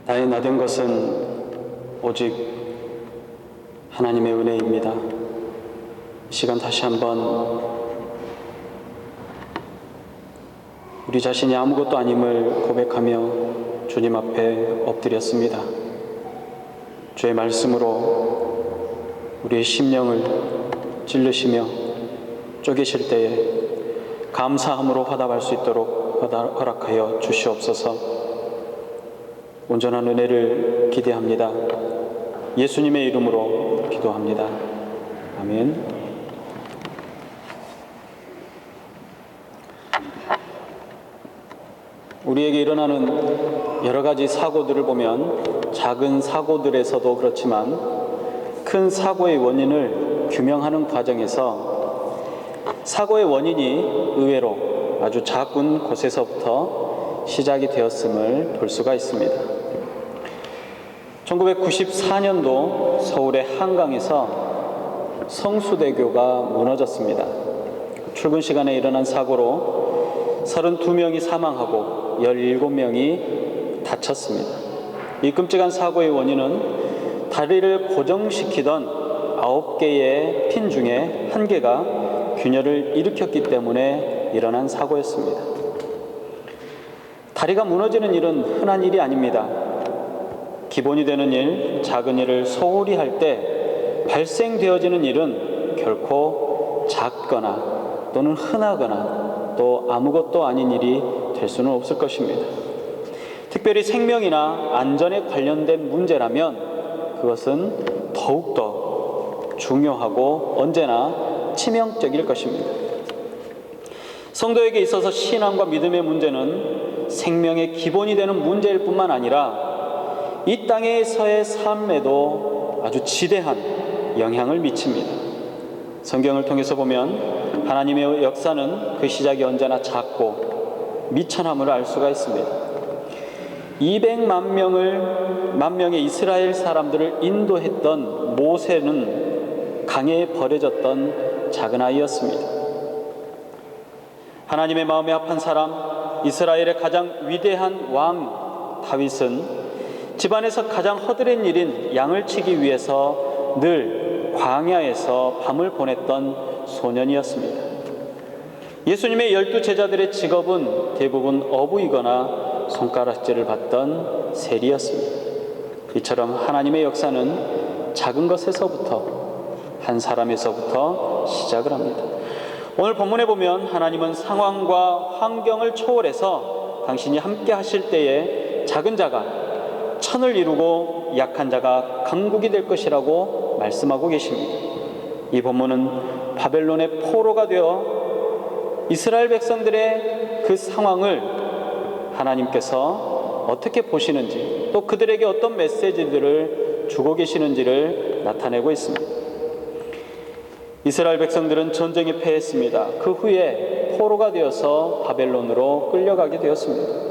나의 나된 것은 오직 하나님의 은혜입니다. 이 시간 다시 한번 우리 자신이 아무것도 아님을 고백하며 주님 앞에 엎드렸습니다. 주의 말씀으로 우리의 심령을 찔르시며 쪼개실 때에 감사함으로 화답할 수 있도록 허락하여 주시옵소서. 온전한 은혜를 기대합니다. 예수님의 이름으로 기도합니다. 아멘. 우리에게 일어나는 여러 가지 사고들을 보면 작은 사고들에서도 그렇지만 큰 사고의 원인을 규명하는 과정에서 사고의 원인이 의외로 아주 작은 곳에서부터 시작이 되었음을 볼 수가 있습니다. 1994년도 서울의 한강에서 성수대교가 무너졌습니다. 출근 시간에 일어난 사고로 32명이 사망하고 17명이 다쳤습니다. 이 끔찍한 사고의 원인은 다리를 고정시키던 9개의 핀 중에 1개가 균열을 일으켰기 때문에 일어난 사고였습니다. 다리가 무너지는 일은 흔한 일이 아닙니다. 기본이 되는 일, 작은 일을 소홀히 할 때 발생되어지는 일은 결코 작거나 또는 흔하거나 또 아무것도 아닌 일이 될 수는 없을 것입니다. 특별히 생명이나 안전에 관련된 문제라면 그것은 더욱더 중요하고 언제나 치명적일 것입니다. 성도에게 있어서 신앙과 믿음의 문제는 생명의 기본이 되는 문제일 뿐만 아니라 이 땅에서의 삶에도 아주 지대한 영향을 미칩니다. 성경을 통해서 보면 하나님의 역사는 그 시작이 언제나 작고 미천함을 알 수가 있습니다. 200만 명의 이스라엘 사람들을 인도했던 모세는 강에 버려졌던 작은 아이였습니다. 하나님의 마음에 합한 사람, 이스라엘의 가장 위대한 왕 다윗은 집안에서 가장 허드렛 일인 양을 치기 위해서 늘 광야에서 밤을 보냈던 소년이었습니다. 예수님의 12 제자들의 직업은 대부분 어부이거나 손가락질을 받던 세리였습니다. 이처럼 하나님의 역사는 작은 것에서부터 한 사람에서부터 시작을 합니다. 오늘 본문에 보면 하나님은 상황과 환경을 초월해서 당신이 함께 하실 때에 작은 자가 천을 이루고 약한 자가 강국이 될 것이라고 말씀하고 계십니다. 이 본문은 바벨론의 포로가 되어 이스라엘 백성들의 그 상황을 하나님께서 어떻게 보시는지 또 그들에게 어떤 메시지들을 주고 계시는지를 나타내고 있습니다. 이스라엘 백성들은 전쟁에 패했습니다. 그 후에 포로가 되어서 바벨론으로 끌려가게 되었습니다.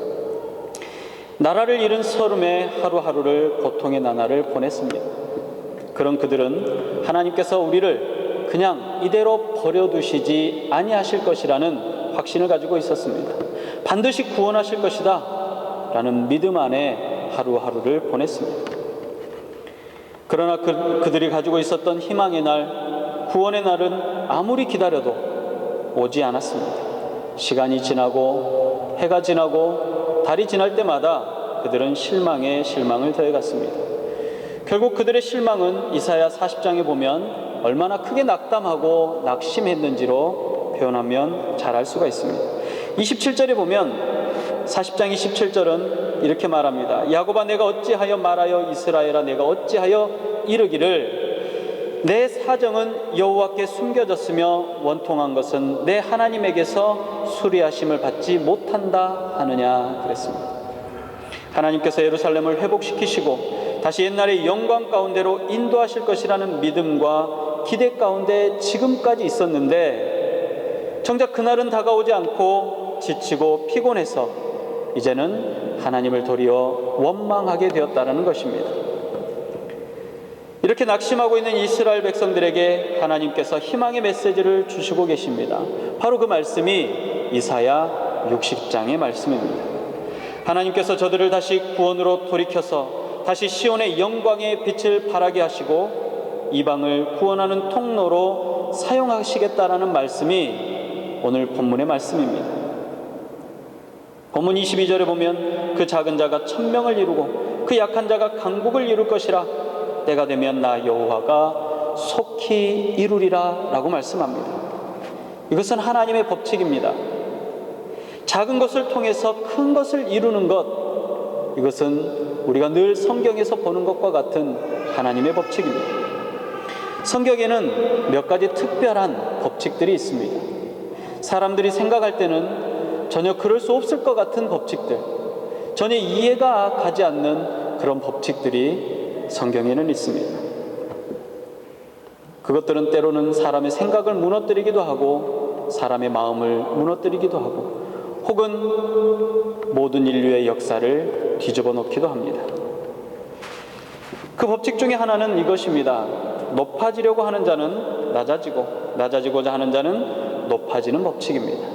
나라를 잃은 서름에 하루하루를 고통의 나날을 보냈습니다. 그런 그들은 하나님께서 우리를 그냥 이대로 버려두시지 아니하실 것이라는 확신을 가지고 있었습니다. 반드시 구원하실 것이다 라는 믿음 안에 하루하루를 보냈습니다. 그러나 그들이 가지고 있었던 희망의 날, 구원의 날은 아무리 기다려도 오지 않았습니다. 시간이 지나고 해가 지나고 달이 지날 때마다 그들은 실망에 실망을 더해갔습니다. 결국 그들의 실망은 이사야 40장에 보면 얼마나 크게 낙담하고 낙심했는지로 표현하면 잘 알 수가 있습니다. 27절에 보면 40장 27절은 이렇게 말합니다. 야곱아 내가 어찌하여 말하여 이스라엘아 내가 어찌하여 이르기를 내 사정은 여호와께 숨겨졌으며 원통한 것은 내 하나님에게서 수리하심을 받지 못한다 하느냐 그랬습니다. 하나님께서 예루살렘을 회복시키시고 다시 옛날의 영광 가운데로 인도하실 것이라는 믿음과 기대 가운데 지금까지 있었는데 정작 그날은 다가오지 않고 지치고 피곤해서 이제는 하나님을 도리어 원망하게 되었다는 것입니다. 이렇게 낙심하고 있는 이스라엘 백성들에게 하나님께서 희망의 메시지를 주시고 계십니다. 바로 그 말씀이 이사야 60장의 말씀입니다. 하나님께서 저들을 다시 구원으로 돌이켜서 다시 시온의 영광의 빛을 발하게 하시고 이방을 구원하는 통로로 사용하시겠다라는 말씀이 오늘 본문의 말씀입니다. 본문 22절에 보면 그 작은 자가 1000명을 이루고 그 약한 자가 강국을 이룰 것이라 때가 되면 나 여호와가 속히 이루리라 라고 말씀합니다. 이것은 하나님의 법칙입니다. 작은 것을 통해서 큰 것을 이루는 것, 이것은 우리가 늘 성경에서 보는 것과 같은 하나님의 법칙입니다. 성경에는 몇 가지 특별한 법칙들이 있습니다. 사람들이 생각할 때는 전혀 그럴 수 없을 것 같은 법칙들, 전혀 이해가 가지 않는 그런 법칙들이 성경에는 있습니다. 그것들은 때로는 사람의 생각을 무너뜨리기도 하고 사람의 마음을 무너뜨리기도 하고 혹은 모든 인류의 역사를 뒤집어 놓기도 합니다. 그 법칙 중에 하나는 이것입니다. 높아지려고 하는 자는 낮아지고 낮아지고자 하는 자는 높아지는 법칙입니다.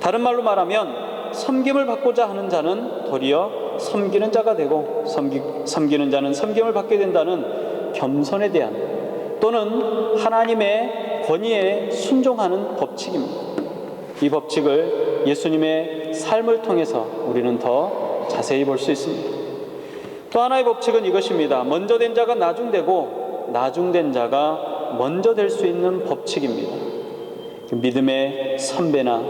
다른 말로 말하면 섬김을 받고자 하는 자는 도리어 섬기는 자가 되고 섬기는 자는 섬김을 받게 된다는 겸손에 대한 또는 하나님의 권위에 순종하는 법칙입니다. 이 법칙을 예수님의 삶을 통해서 우리는 더 자세히 볼 수 있습니다. 또 하나의 법칙은 이것입니다. 먼저 된 자가 나중되고 나중된 자가 먼저 될 수 있는 법칙입니다. 믿음의 선배나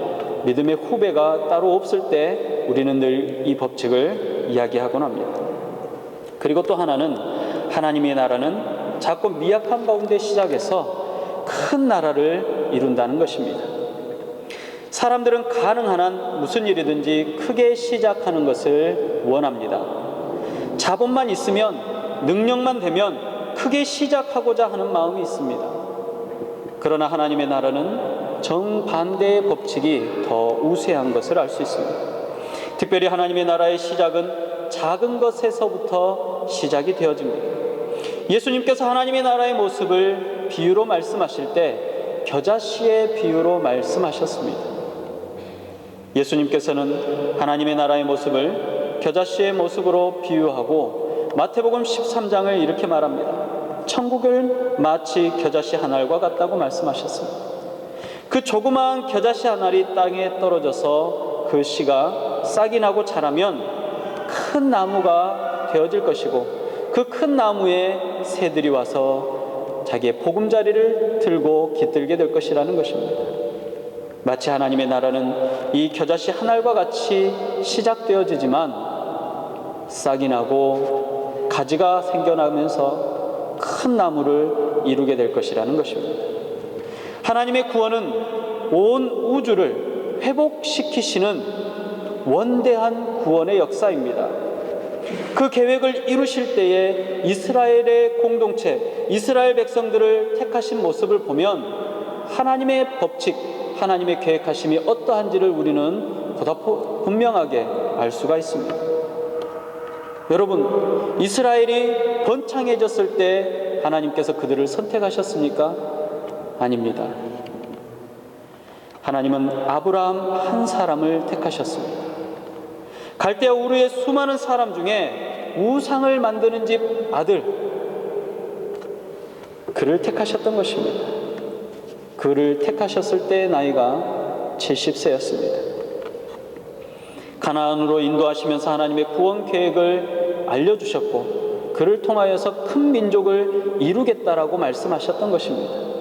믿음의 후배가 따로 없을 때 우리는 늘 이 법칙을 이야기하곤 합니다. 그리고 또 하나는 하나님의 나라는 작고 미약한 가운데 시작해서 큰 나라를 이룬다는 것입니다. 사람들은 가능한 한 무슨 일이든지 크게 시작하는 것을 원합니다. 자본만 있으면, 능력만 되면 크게 시작하고자 하는 마음이 있습니다. 그러나 하나님의 나라는 정반대의 법칙이 더 우세한 것을 알 수 있습니다. 특별히 하나님의 나라의 시작은 작은 것에서부터 시작이 되어집니다. 예수님께서 하나님의 나라의 모습을 비유로 말씀하실 때 겨자씨의 비유로 말씀하셨습니다. 예수님께서는 하나님의 나라의 모습을 겨자씨의 모습으로 비유하고 마태복음 13장을 이렇게 말합니다. 천국은 마치 겨자씨 한 알과 같다고 말씀하셨습니다. 그 조그마한 겨자씨 한 알이 땅에 떨어져서 그 씨가 싹이 나고 자라면 큰 나무가 되어질 것이고 그 큰 나무에 새들이 와서 자기의 보금자리를 들고 깃들게 될 것이라는 것입니다. 마치 하나님의 나라는 이 겨자씨 한 알과 같이 시작되어지지만 싹이 나고 가지가 생겨나면서 큰 나무를 이루게 될 것이라는 것입니다. 하나님의 구원은 온 우주를 회복시키시는 원대한 구원의 역사입니다. 그 계획을 이루실 때에 이스라엘의 공동체, 이스라엘 백성들을 택하신 모습을 보면 하나님의 법칙, 하나님의 계획하심이 어떠한지를 우리는 보다 분명하게 알 수가 있습니다. 여러분, 이스라엘이 번창해졌을 때 하나님께서 그들을 선택하셨습니까? 아닙니다. 하나님은 아브라함 한 사람을 택하셨습니다. 갈대아 우르의 수많은 사람 중에 우상을 만드는 집 아들, 그를 택하셨던 것입니다. 그를 택하셨을 때 나이가 70세였습니다. 가나안으로 인도하시면서 하나님의 구원 계획을 알려주셨고 그를 통하여서 큰 민족을 이루겠다라고 말씀하셨던 것입니다.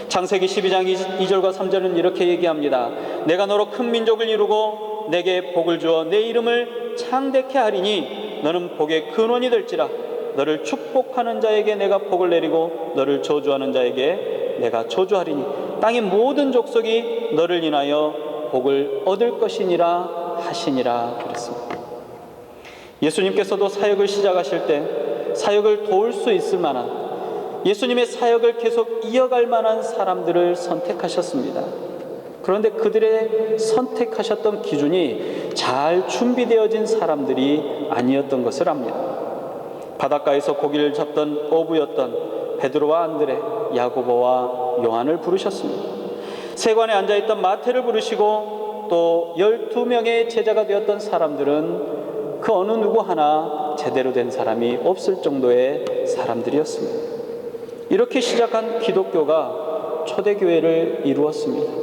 창세기 12장 2절과 3절은 이렇게 얘기합니다. 내가 너로 큰 민족을 이루고 내게 복을 주어 내 이름을 창대케 하리니 너는 복의 근원이 될지라. 너를 축복하는 자에게 내가 복을 내리고 너를 저주하는 자에게 내가 저주하리니 땅의 모든 족속이 너를 인하여 복을 얻을 것이니라 하시니라 그랬습니다. 예수님께서도 사역을 시작하실 때 사역을 도울 수 있을 만한, 예수님의 사역을 계속 이어갈 만한 사람들을 선택하셨습니다. 그런데 그들의 선택하셨던 기준이 잘 준비되어진 사람들이 아니었던 것을 압니다. 바닷가에서 고기를 잡던 어부였던 베드로와 안드레, 야고보와 요한을 부르셨습니다. 세관에 앉아있던 마태를 부르시고 또 12명의 제자가 되었던 사람들은 그 어느 누구 하나 제대로 된 사람이 없을 정도의 사람들이었습니다. 이렇게 시작한 기독교가 초대교회를 이루었습니다.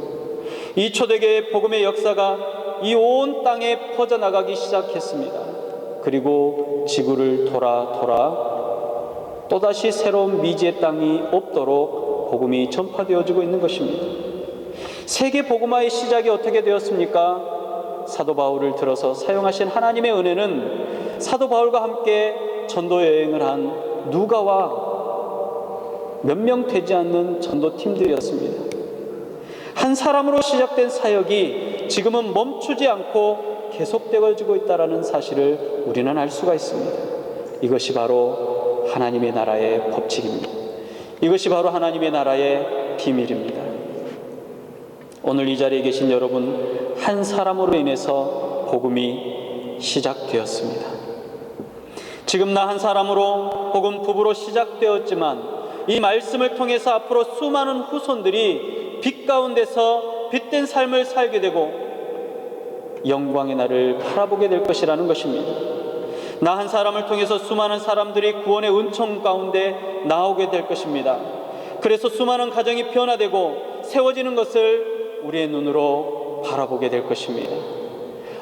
이 초대교회의 복음의 역사가 이 온 땅에 퍼져나가기 시작했습니다. 그리고 지구를 돌아 또다시 새로운 미지의 땅이 없도록 복음이 전파되어지고 있는 것입니다. 세계 복음화의 시작이 어떻게 되었습니까? 사도 바울을 들어서 사용하신 하나님의 은혜는 사도 바울과 함께 전도 여행을 한 누가와 몇 명 되지 않는 전도팀들이었습니다. 한 사람으로 시작된 사역이 지금은 멈추지 않고 계속되어지고 있다는 사실을 우리는 알 수가 있습니다. 이것이 바로 하나님의 나라의 법칙입니다. 이것이 바로 하나님의 나라의 비밀입니다. 오늘 이 자리에 계신 여러분, 한 사람으로 인해서 복음이 시작되었습니다. 지금 나 한 사람으로 복음 부부로 시작되었지만 이 말씀을 통해서 앞으로 수많은 후손들이 빛 가운데서 빛된 삶을 살게 되고 영광의 날을 바라보게 될 것이라는 것입니다. 나 한 사람을 통해서 수많은 사람들이 구원의 은총 가운데 나오게 될 것입니다. 그래서 수많은 가정이 변화되고 세워지는 것을 우리의 눈으로 바라보게 될 것입니다.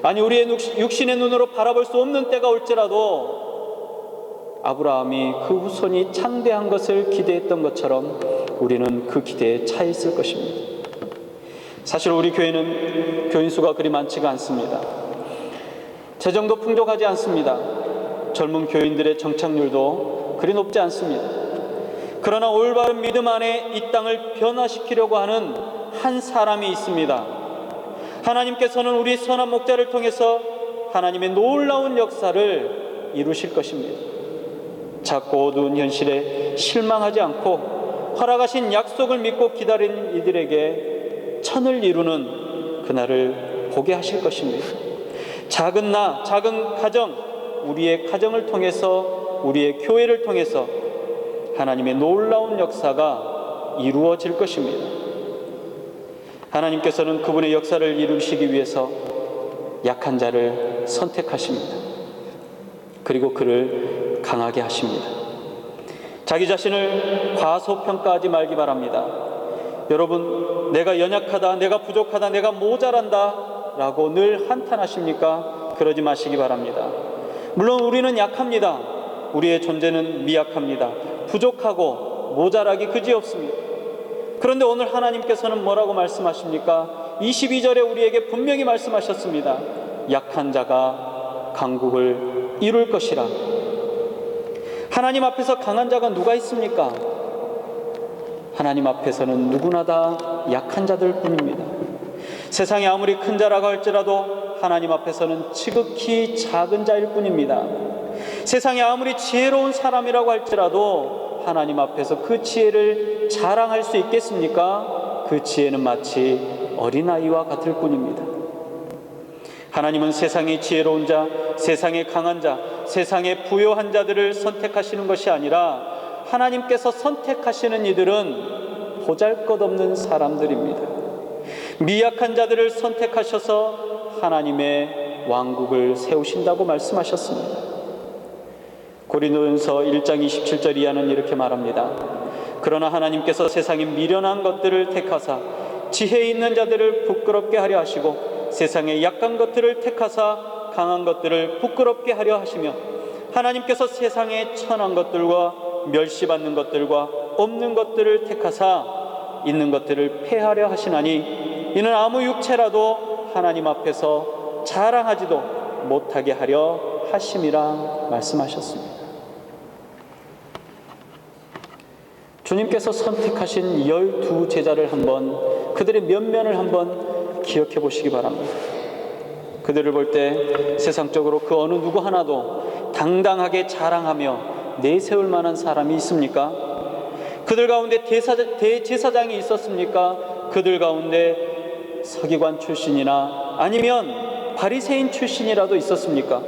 아니, 우리의 육신의 눈으로 바라볼 수 없는 때가 올지라도 아브라함이 그 후손이 창대한 것을 기대했던 것처럼 우리는 그 기대에 차 있을 것입니다. 사실 우리 교회는 교인 수가 그리 많지가 않습니다. 재정도 풍족하지 않습니다. 젊은 교인들의 정착률도 그리 높지 않습니다. 그러나 올바른 믿음 안에 이 땅을 변화시키려고 하는 한 사람이 있습니다. 하나님께서는 우리 선한 목자를 통해서 하나님의 놀라운 역사를 이루실 것입니다. 작고 어두운 현실에 실망하지 않고 허락하신 약속을 믿고 기다린 이들에게 천을 이루는 그날을 보게 하실 것입니다. 작은 나, 작은 가정, 우리의 가정을 통해서, 우리의 교회를 통해서 하나님의 놀라운 역사가 이루어질 것입니다. 하나님께서는 그분의 역사를 이루시기 위해서 약한 자를 선택하십니다. 그리고 그를 강하게 하십니다. 자기 자신을 과소평가하지 말기 바랍니다. 여러분, 내가 연약하다, 내가 부족하다, 내가 모자란다 라고 늘 한탄하십니까? 그러지 마시기 바랍니다. 물론 우리는 약합니다. 우리의 존재는 미약합니다. 부족하고 모자라기 그지없습니다. 그런데 오늘 하나님께서는 뭐라고 말씀하십니까? 22절에 우리에게 분명히 말씀하셨습니다. 약한 자가 강국을 이룰 것이라. 하나님 앞에서 강한 자가 누가 있습니까? 하나님 앞에서는 누구나 다 약한 자들 뿐입니다. 세상에 아무리 큰 자라고 할지라도 하나님 앞에서는 지극히 작은 자일 뿐입니다. 세상에 아무리 지혜로운 사람이라고 할지라도 하나님 앞에서 그 지혜를 자랑할 수 있겠습니까? 그 지혜는 마치 어린아이와 같을 뿐입니다. 하나님은 세상의 지혜로운 자, 세상의 강한 자, 세상의 부요한 자들을 선택하시는 것이 아니라 하나님께서 선택하시는 이들은 보잘것없는 사람들입니다. 미약한 자들을 선택하셔서 하나님의 왕국을 세우신다고 말씀하셨습니다. 고린도전서 1장 27절 이하는 이렇게 말합니다. 그러나 하나님께서 세상에 미련한 것들을 택하사 지혜 있는 자들을 부끄럽게 하려 하시고 세상의 약한 것들을 택하사 강한 것들을 부끄럽게 하려 하시며 하나님께서 세상의 천한 것들과 멸시받는 것들과 없는 것들을 택하사 있는 것들을 폐하려 하시나니 이는 아무 육체라도 하나님 앞에서 자랑하지도 못하게 하려 하심이라 말씀하셨습니다. 주님께서 선택하신 12 제자를 한번, 그들의 면면을 한번 기억해 보시기 바랍니다. 그들을 볼 때 세상적으로 그 어느 누구 하나도 당당하게 자랑하며 내세울 만한 사람이 있습니까? 그들 가운데 대제사장이 있었습니까? 그들 가운데 서기관 출신이나 아니면 바리새인 출신이라도 있었습니까?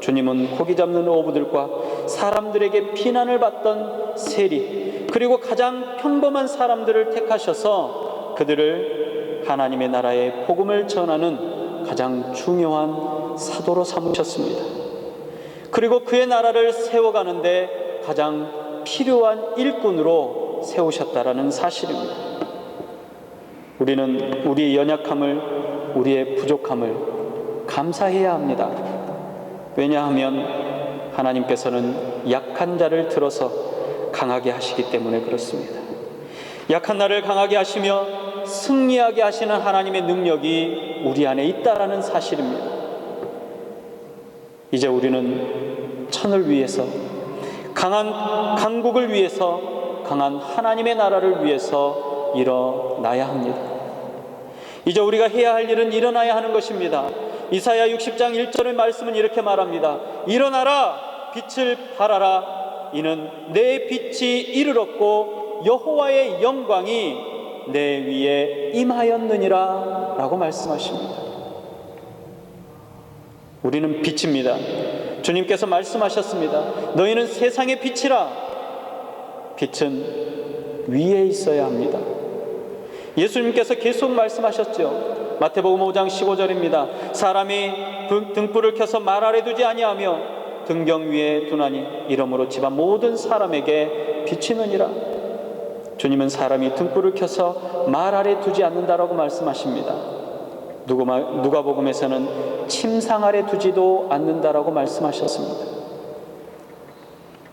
주님은 고기 잡는 어부들과 사람들에게 비난을 받던 세리, 그리고 가장 평범한 사람들을 택하셔서 그들을 하나님의 나라의 복음을 전하는 가장 중요한 사도로 삼으셨습니다. 그리고 그의 나라를 세워가는데 가장 필요한 일꾼으로 세우셨다라는 사실입니다. 우리는 우리의 연약함을, 우리의 부족함을 감사해야 합니다. 왜냐하면 하나님께서는 약한 자를 들어서 강하게 하시기 때문에 그렇습니다. 약한 나를 강하게 하시며 승리하게 하시는 하나님의 능력이 우리 안에 있다라는 사실입니다. 이제 우리는 천을 위해서, 강한 강국을 위해서, 강한 하나님의 나라를 위해서 일어나야 합니다. 이제 우리가 해야 할 일은 일어나야 하는 것입니다. 이사야 60장 1절의 말씀은 이렇게 말합니다. 일어나라, 빛을 발하라. 이는 내 빛이 이르렀고 여호와의 영광이 내 위에 임하였느니라 라고 말씀하십니다. 우리는 빛입니다. 주님께서 말씀하셨습니다. 너희는 세상의 빛이라. 빛은 위에 있어야 합니다. 예수님께서 계속 말씀하셨죠. 마태복음 5장 15절입니다. 사람이 등불을 켜서 말 아래 두지 아니하며 등경 위에 두나니 이러므로 집안 모든 사람에게 비치느니라. 주님은 사람이 등불을 켜서 말 아래 두지 않는다라고 말씀하십니다. 누가복음에서는 침상 아래 두지도 않는다라고 말씀하셨습니다.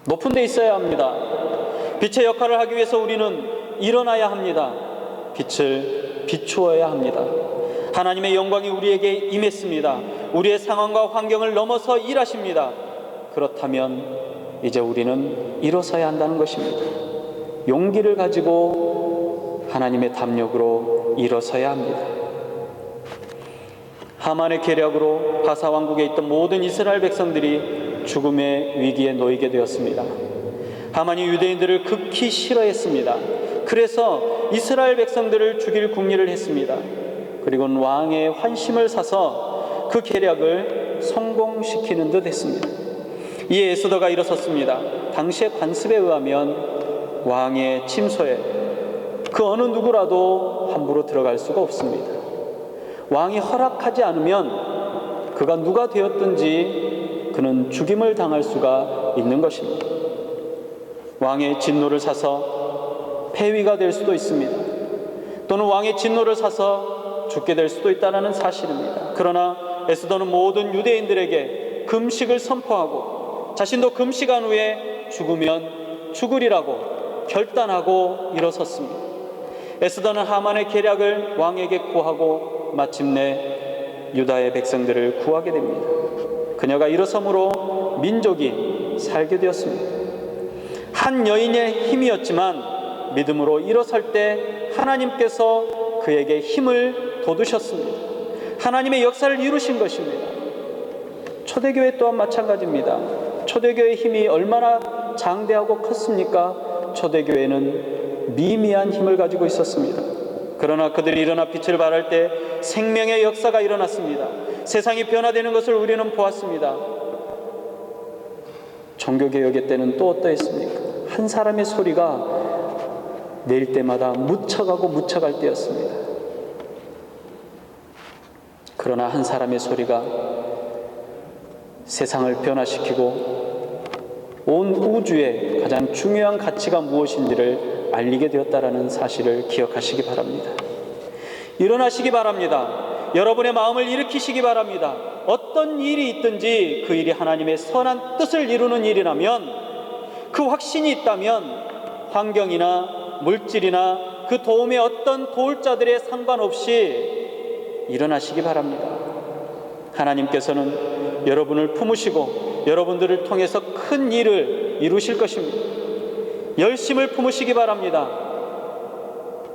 높은 데 있어야 합니다. 빛의 역할을 하기 위해서 우리는 일어나야 합니다. 빛을 비추어야 합니다. 하나님의 영광이 우리에게 임했습니다. 우리의 상황과 환경을 넘어서 일하십니다. 그렇다면 이제 우리는 일어서야 한다는 것입니다. 용기를 가지고 하나님의 담력으로 일어서야 합니다. 하만의 계략으로 가사 왕국에 있던 모든 이스라엘 백성들이 죽음의 위기에 놓이게 되었습니다. 하만이 유대인들을 극히 싫어했습니다. 그래서 이스라엘 백성들을 죽일 궁리를 했습니다. 그리고는 왕의 환심을 사서 그 계략을 성공시키는 듯 했습니다. 이에 에스더가 일어섰습니다. 당시의 관습에 의하면 왕의 침소에 그 어느 누구라도 함부로 들어갈 수가 없습니다. 왕이 허락하지 않으면 그가 누가 되었든지 그는 죽임을 당할 수가 있는 것입니다. 왕의 진노를 사서 폐위가 될 수도 있습니다. 또는 왕의 진노를 사서 죽게 될 수도 있다는 사실입니다. 그러나 에스더는 모든 유대인들에게 금식을 선포하고 자신도 금식한 후에 죽으면 죽으리라고 결단하고 일어섰습니다. 에스더는 하만의 계략을 왕에게 구하고 마침내 유다의 백성들을 구하게 됩니다. 그녀가 일어섬으로 민족이 살게 되었습니다. 한 여인의 힘이었지만 믿음으로 일어설 때 하나님께서 그에게 힘을 돋우셨습니다. 하나님의 역사를 이루신 것입니다. 초대교회 또한 마찬가지입니다. 초대교회의 힘이 얼마나 장대하고 컸습니까? 초대교회는 미미한 힘을 가지고 있었습니다. 그러나 그들이 일어나 빛을 발할 때 생명의 역사가 일어났습니다. 세상이 변화되는 것을 우리는 보았습니다. 종교개혁의 때는 또 어떠했습니까? 한 사람의 소리가 내일 때마다 묻혀가고 묻혀갈 때였습니다. 그러나 한 사람의 소리가 세상을 변화시키고 온 우주의 가장 중요한 가치가 무엇인지를 알리게 되었다라는 사실을 기억하시기 바랍니다. 일어나시기 바랍니다. 여러분의 마음을 일으키시기 바랍니다. 어떤 일이 있든지 그 일이 하나님의 선한 뜻을 이루는 일이라면, 그 확신이 있다면 환경이나 물질이나 그 도움의 어떤 도울 자들에 상관없이 일어나시기 바랍니다. 하나님께서는 여러분을 품으시고 여러분들을 통해서 큰 일을 이루실 것입니다. 열심을 품으시기 바랍니다.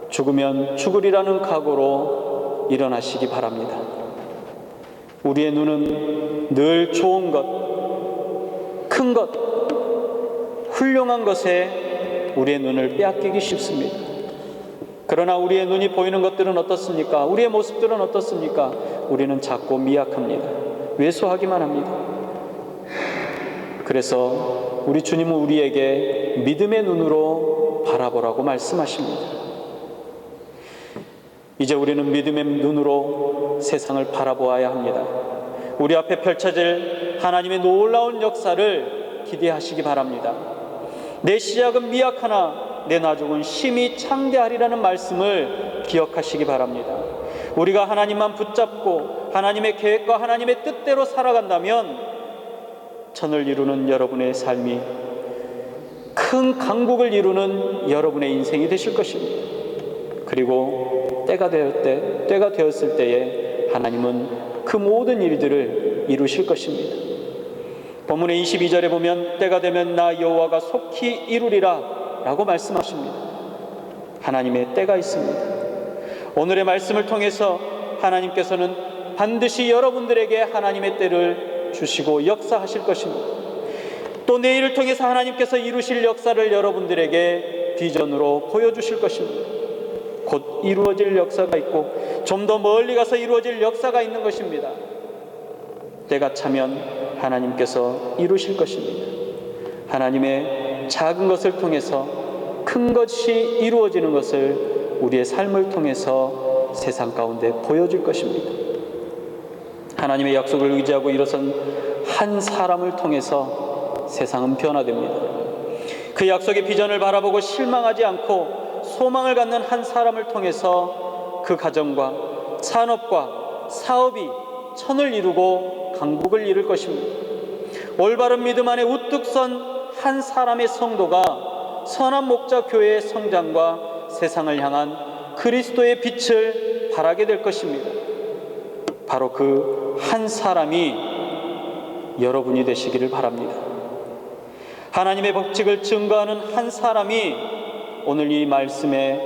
죽으면 죽으리라는 각오로 일어나시기 바랍니다. 우리의 눈은 늘 좋은 것, 큰 것, 훌륭한 것에 우리의 눈을 빼앗기기 쉽습니다. 그러나 우리의 눈이 보이는 것들은 어떻습니까? 우리의 모습들은 어떻습니까? 우리는 작고 미약합니다. 왜소하기만 합니다. 그래서 우리 주님은 우리에게 믿음의 눈으로 바라보라고 말씀하십니다. 이제 우리는 믿음의 눈으로 세상을 바라보아야 합니다. 우리 앞에 펼쳐질 하나님의 놀라운 역사를 기대하시기 바랍니다. 내 시작은 미약하나 내 나중은 심히 창대하리라는 말씀을 기억하시기 바랍니다. 우리가 하나님만 붙잡고 하나님의 계획과 하나님의 뜻대로 살아간다면 천을 이루는 여러분의 삶이 큰 강국을 이루는 여러분의 인생이 되실 것입니다. 그리고 때가 되었을 때에 하나님은 그 모든 일들을 이루실 것입니다. 본문의 22절에 보면 때가 되면 나 여호와가 속히 이루리라 라고 말씀하십니다. 하나님의 때가 있습니다. 오늘의 말씀을 통해서 하나님께서는 반드시 여러분들에게 하나님의 때를 주시고 역사하실 것입니다. 또 내일을 통해서 하나님께서 이루실 역사를 여러분들에게 비전으로 보여주실 것입니다. 곧 이루어질 역사가 있고 좀 더 멀리 가서 이루어질 역사가 있는 것입니다. 때가 차면 하나님께서 이루실 것입니다. 하나님의 작은 것을 통해서 큰 것이 이루어지는 것을 우리의 삶을 통해서 세상 가운데 보여줄 것입니다. 하나님의 약속을 의지하고 일어선 한 사람을 통해서 세상은 변화됩니다. 그 약속의 비전을 바라보고 실망하지 않고 소망을 갖는 한 사람을 통해서 그 가정과 산업과 사업이 천을 이루고 강국을 이룰 것입니다. 올바른 믿음 안에 우뚝 선 한 사람의 성도가 선한 목자 교회의 성장과 세상을 향한 그리스도의 빛을 발하게 될 것입니다. 바로 그 한 사람이 여러분이 되시기를 바랍니다. 하나님의 법칙을 증거하는 한 사람이 오늘 이 말씀에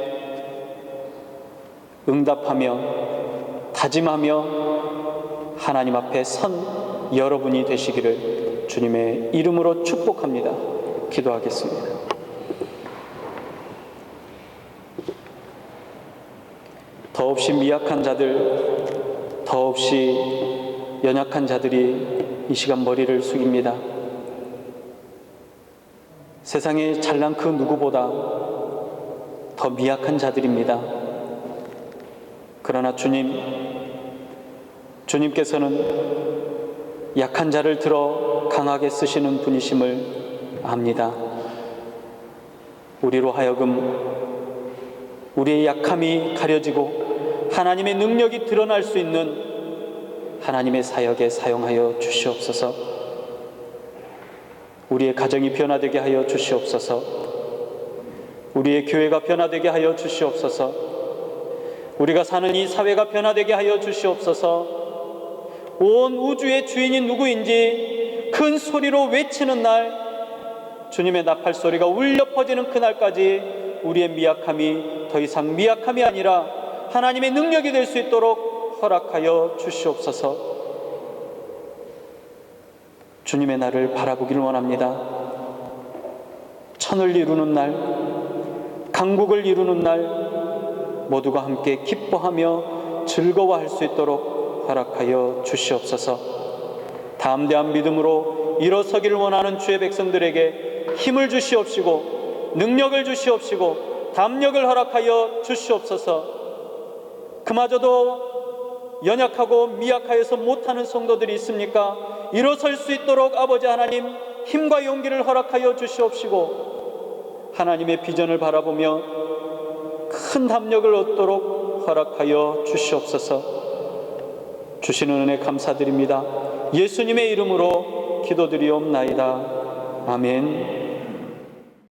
응답하며 다짐하며 하나님 앞에 선 여러분이 되시기를 주님의 이름으로 축복합니다. 기도하겠습니다. 더없이 미약한 자들, 더없이 연약한 자들이 이 시간 머리를 숙입니다. 세상에 잘난 그 누구보다 더 미약한 자들입니다. 그러나 주님께서는 약한 자를 들어 강하게 쓰시는 분이심을 압니다. 우리로 하여금 우리의 약함이 가려지고 하나님의 능력이 드러날 수 있는 하나님의 사역에 사용하여 주시옵소서. 우리의 가정이 변화되게 하여 주시옵소서. 우리의 교회가 변화되게 하여 주시옵소서. 우리가 사는 이 사회가 변화되게 하여 주시옵소서. 온 우주의 주인이 누구인지 큰 소리로 외치는 날, 주님의 나팔 소리가 울려 퍼지는 그날까지 우리의 미약함이 더 이상 미약함이 아니라 하나님의 능력이 될 수 있도록 허락하여 주시옵소서. 주님의 날을 바라보기를 원합니다. 천을 이루는 날, 강국을 이루는 날, 모두가 함께 기뻐하며 즐거워할 수 있도록 허락하여 주시옵소서. 담대한 믿음으로 일어서기를 원하는 주의 백성들에게 힘을 주시옵시고 능력을 주시옵시고 담력을 허락하여 주시옵소서. 그마저도 연약하고 미약하여서 못하는 성도들이 있습니까? 일어설 수 있도록 아버지 하나님 힘과 용기를 허락하여 주시옵시고 하나님의 비전을 바라보며 큰 담력을 얻도록 허락하여 주시옵소서. 주시는 은혜 감사드립니다. 예수님의 이름으로 기도드리옵나이다. 아멘.